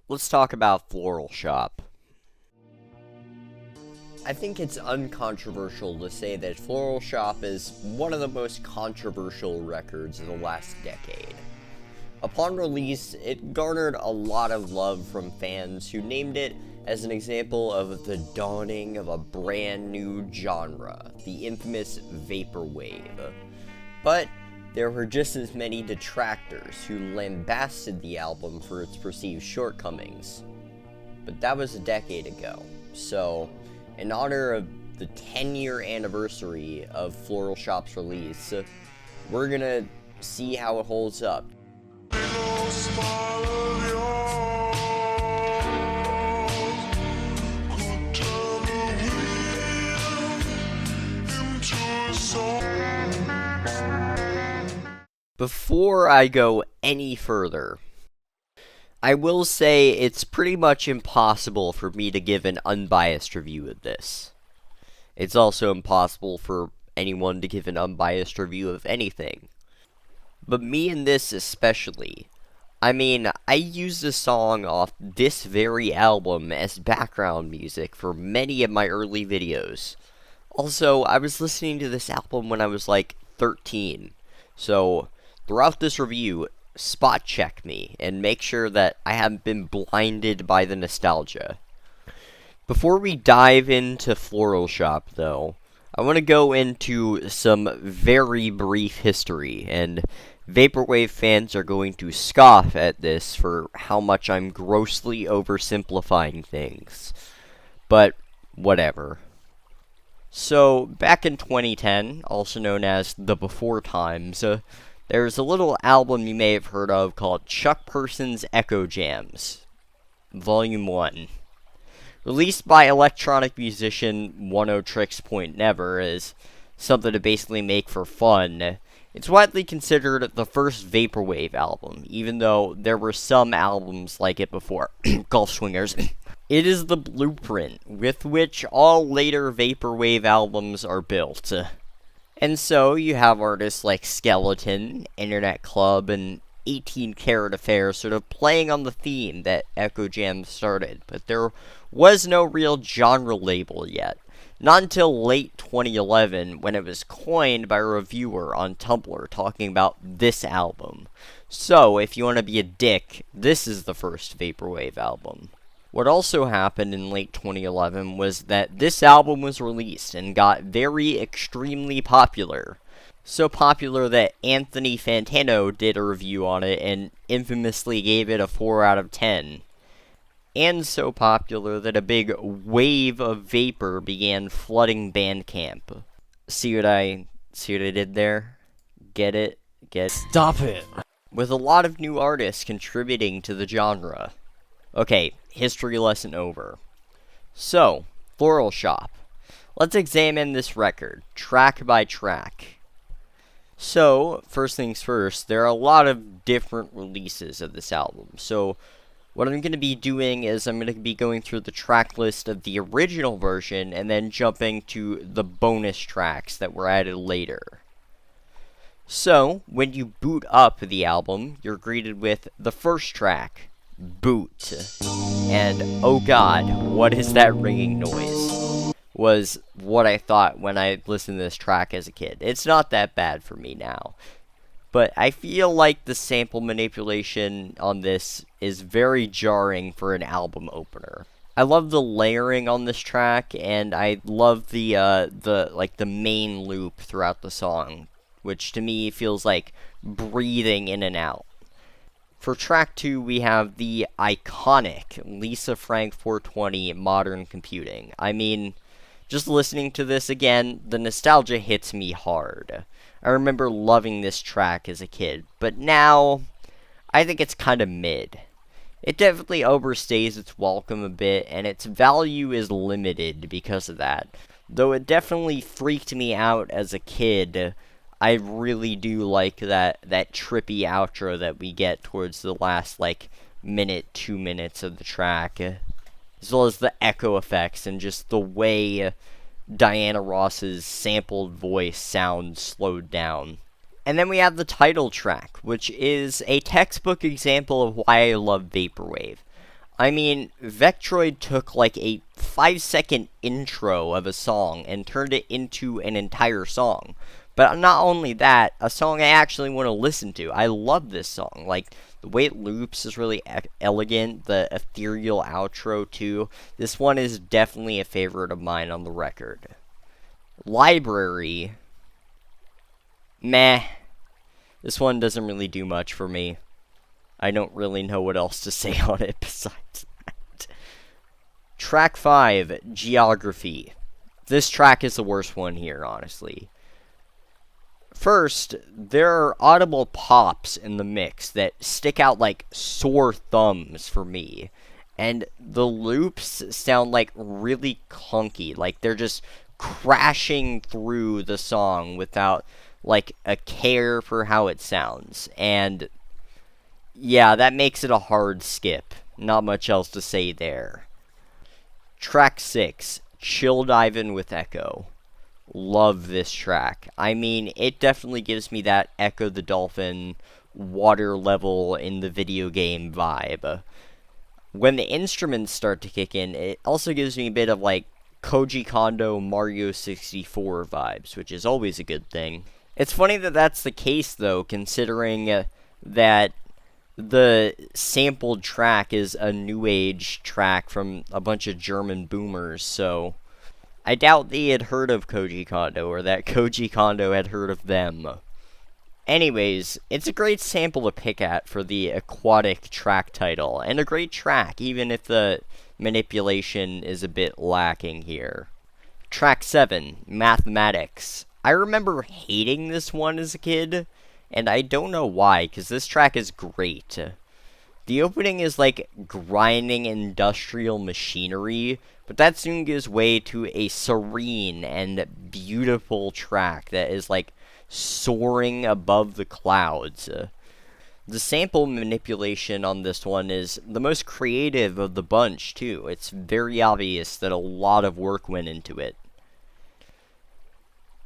Let's talk about Floral Shoppe. I think it's uncontroversial to say that Floral Shoppe is one of the most controversial records of the last decade. Upon release, it garnered a lot of love from fans who named it as an example of the dawning of a brand new genre, the infamous vaporwave. But there were just as many detractors who lambasted the album for its perceived shortcomings. But that was a decade ago, so in honor of the 10-year anniversary of Floral Shoppe's release, we're gonna see how it holds up. Before I go any further, I will say it's pretty much impossible for me to give an unbiased review of this. It's also impossible for anyone to give an unbiased review of anything. But me and this especially. I mean, I used a song off this very album as background music for many of my early videos. Also, I was listening to this album when I was like 13. So, throughout this review, spot check me and make sure that I haven't been blinded by the nostalgia. Before we dive into Floral Shoppe, though, I want to go into some very brief history, and Vaporwave fans are going to scoff at this for how much I'm grossly oversimplifying things. But, whatever. So, back in 2010, also known as the Before Times, there's a little album you may have heard of called Chuck Person's Echo Jams, Volume 1. Released by electronic musician Oneohtrix Point Never as something to basically make for fun, it's widely considered the first Vaporwave album, even though there were some albums like it before. Golf Swingers. It is the blueprint with which all later Vaporwave albums are built. And so, you have artists like Skeleton, Internet Club, and 18 Karat Affair sort of playing on the theme that Echo Jam started, but there was no real genre label yet. Not until late 2011, when it was coined by a reviewer on Tumblr talking about this album. So, if you want to be a dick, this is the first Vaporwave album. What also happened in late 2011 was that this album was released and got very extremely popular. So popular that Anthony Fantano did a review on it and infamously gave it a 4 out of 10. And so popular that a big wave of vapor began flooding Bandcamp. See what I did there? Get it? Stop it! With a lot of new artists contributing to the genre. Okay, history lesson over. So, Floral Shoppe. Let's examine this record, track by track. So, first things first, there are a lot of different releases of this album. So, what I'm going to be doing is I'm going to be going through the track list of the original version and then jumping to the bonus tracks that were added later. So, when you boot up the album, you're greeted with the first track, Boot. And, oh god, what is that ringing noise? Was what I thought when I listened to this track as a kid. It's not that bad for me now. But I feel like the sample manipulation on this is very jarring for an album opener. I love the layering on this track, and I love the main loop throughout the song, which to me feels like breathing in and out. For track 2, we have the iconic Lisa Frank 420 Modern Computing. I mean, just listening to this again, the nostalgia hits me hard. I remember loving this track as a kid, but now, I think it's kind of mid. It definitely overstays its welcome a bit, and its value is limited because of that. Though it definitely freaked me out as a kid, I really do like that trippy outro that we get towards the last, minute, 2 minutes of the track. As well as the echo effects and just the way Diana Ross's sampled voice sounds slowed down. And then we have the title track, which is a textbook example of why I love Vaporwave. I mean, Vectroid took like a 5-second intro of a song and turned it into an entire song. But not only that, a song I actually want to listen to. I love this song. Like, the way it loops is really elegant. The ethereal outro, too. This one is definitely a favorite of mine on the record. Library. Meh. This one doesn't really do much for me. I don't really know what else to say on it besides that. Track 5, Geography. This track is the worst one here, honestly. First, there are audible pops in the mix that stick out like sore thumbs for me. And the loops sound like really clunky, like they're just crashing through the song without like a care for how it sounds. And yeah, that makes it a hard skip. Not much else to say there. Track 6, Chill Divin' with Echo. Love this track. I mean, it definitely gives me that Echo the Dolphin water level in the video game vibe. When the instruments start to kick in, it also gives me a bit of like Koji Kondo Mario 64 vibes, which is always a good thing. It's funny that that's the case, though, considering that the sampled track is a new age track from a bunch of German boomers, so I doubt they had heard of Koji Kondo, or that Koji Kondo had heard of them. Anyways, it's a great sample to pick at for the aquatic track title, and a great track, even if the manipulation is a bit lacking here. Track 7, Mathematics. I remember hating this one as a kid, and I don't know why, because this track is great. The opening is like grinding industrial machinery, but that soon gives way to a serene and beautiful track that is like soaring above the clouds. The sample manipulation on this one is the most creative of the bunch, too. It's very obvious that a lot of work went into it.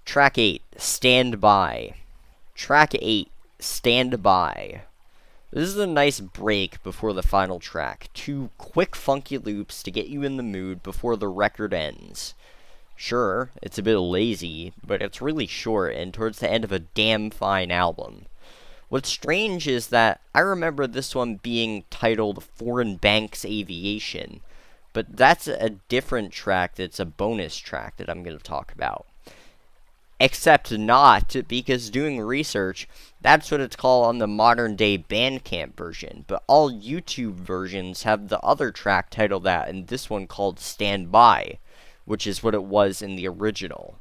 Track 8, Stand By. Track 8, Stand By. This is a nice break before the final track. 2 quick funky loops to get you in the mood before the record ends. Sure, it's a bit lazy, but it's really short and towards the end of a damn fine album. What's strange is that I remember this one being titled Foreign Banks Aviation, but that's a different track that's a bonus track that I'm going to talk about. Except not, because doing research, that's what it's called on the modern day Bandcamp version, but all YouTube versions have the other track titled that, and this one called Stand By, which is what it was in the original.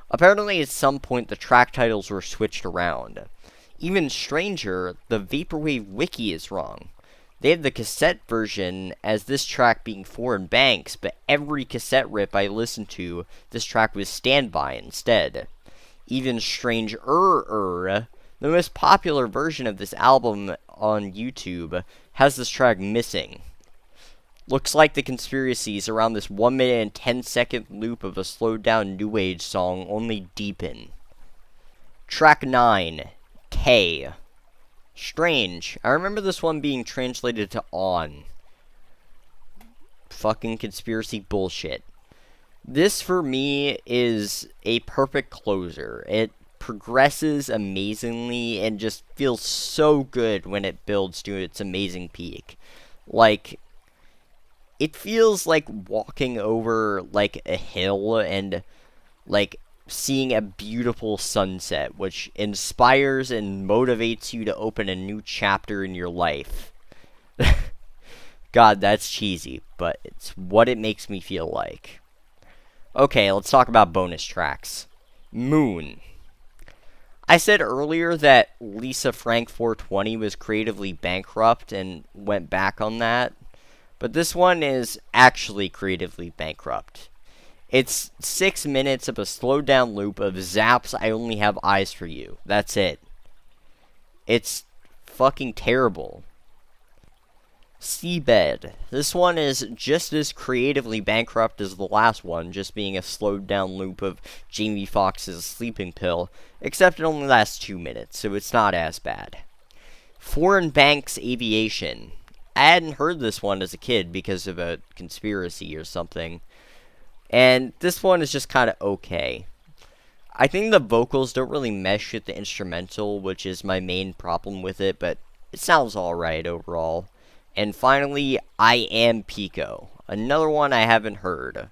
Apparently at some point the track titles were switched around. Even stranger, the Vaporwave wiki is wrong. They have the cassette version as this track being Foreign Banks, but every cassette rip I listened to, this track was Standby instead. Even stranger, the most popular version of this album on YouTube has this track missing. Looks like the conspiracies around this 1 minute and 10-second loop of a slowed down new age song only deepen. Track 9, K. Strange. I remember this one being translated to on. Fucking conspiracy bullshit. This, for me, is a perfect closer. It progresses amazingly and just feels so good when it builds to its amazing peak. Like, it feels like walking over, like, a hill and, like, seeing a beautiful sunset, which inspires and motivates you to open a new chapter in your life. God, that's cheesy, but it's what it makes me feel like. Okay, let's talk about bonus tracks. Moon. I said earlier that Lisa Frank 420 was creatively bankrupt and went back on that, but this one is actually creatively bankrupt. It's 6 minutes of a slowed down loop of Zapp's I Only Have Eyes for You. That's it. It's fucking terrible. Seabed. This one is just as creatively bankrupt as the last one, just being a slowed down loop of Jamie Foxx's Sleeping Pill, except it only lasts 2 minutes, so it's not as bad. Foreign Banks Aviation. I hadn't heard this one as a kid because of a conspiracy or something. And this one is just kind of okay. I think the vocals don't really mesh with the instrumental, which is my main problem with it, but it sounds alright overall. And finally, I Am Pico. Another one I haven't heard.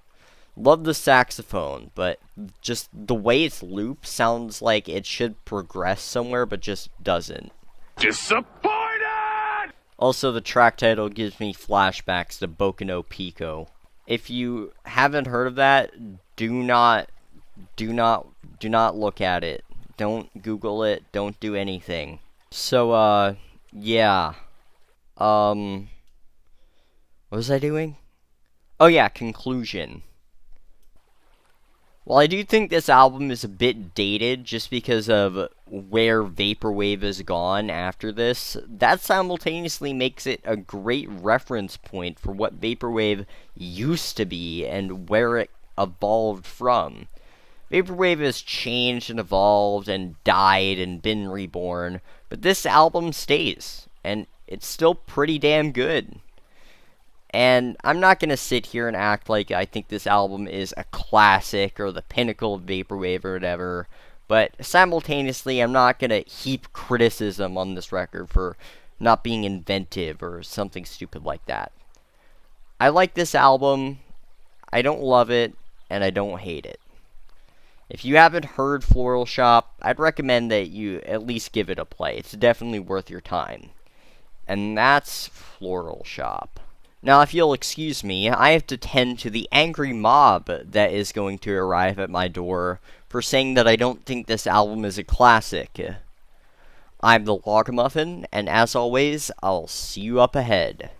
Love the saxophone, but just the way it's looped sounds like it should progress somewhere, but just doesn't. Disappointed! Also, the track title gives me flashbacks to Boku Pico. If you haven't heard of that, do not look at it. Don't Google it. Don't do anything. So, yeah. What was I doing? Oh yeah, conclusion. While I do think this album is a bit dated just because of where vaporwave has gone after this, that simultaneously makes it a great reference point for what vaporwave used to be and where it evolved from. Vaporwave has changed and evolved and died and been reborn, but this album stays, and it's still pretty damn good. And I'm not going to sit here and act like I think this album is a classic or the pinnacle of vaporwave or whatever, but simultaneously I'm not going to heap criticism on this record for not being inventive or something stupid like that. I like this album, I don't love it, and I don't hate it. If you haven't heard Floral Shoppe, I'd recommend that you at least give it a play. It's definitely worth your time. And that's Floral Shoppe. Now, if you'll excuse me, I have to tend to the angry mob that is going to arrive at my door for saying that I don't think this album is a classic. I'm the Logmuffin, and as always, I'll see you up ahead.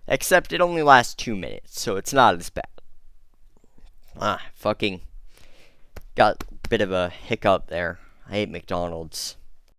Except it only lasts 2 minutes, so it's not as bad. Fucking got a bit of a hiccup there. I hate McDonald's.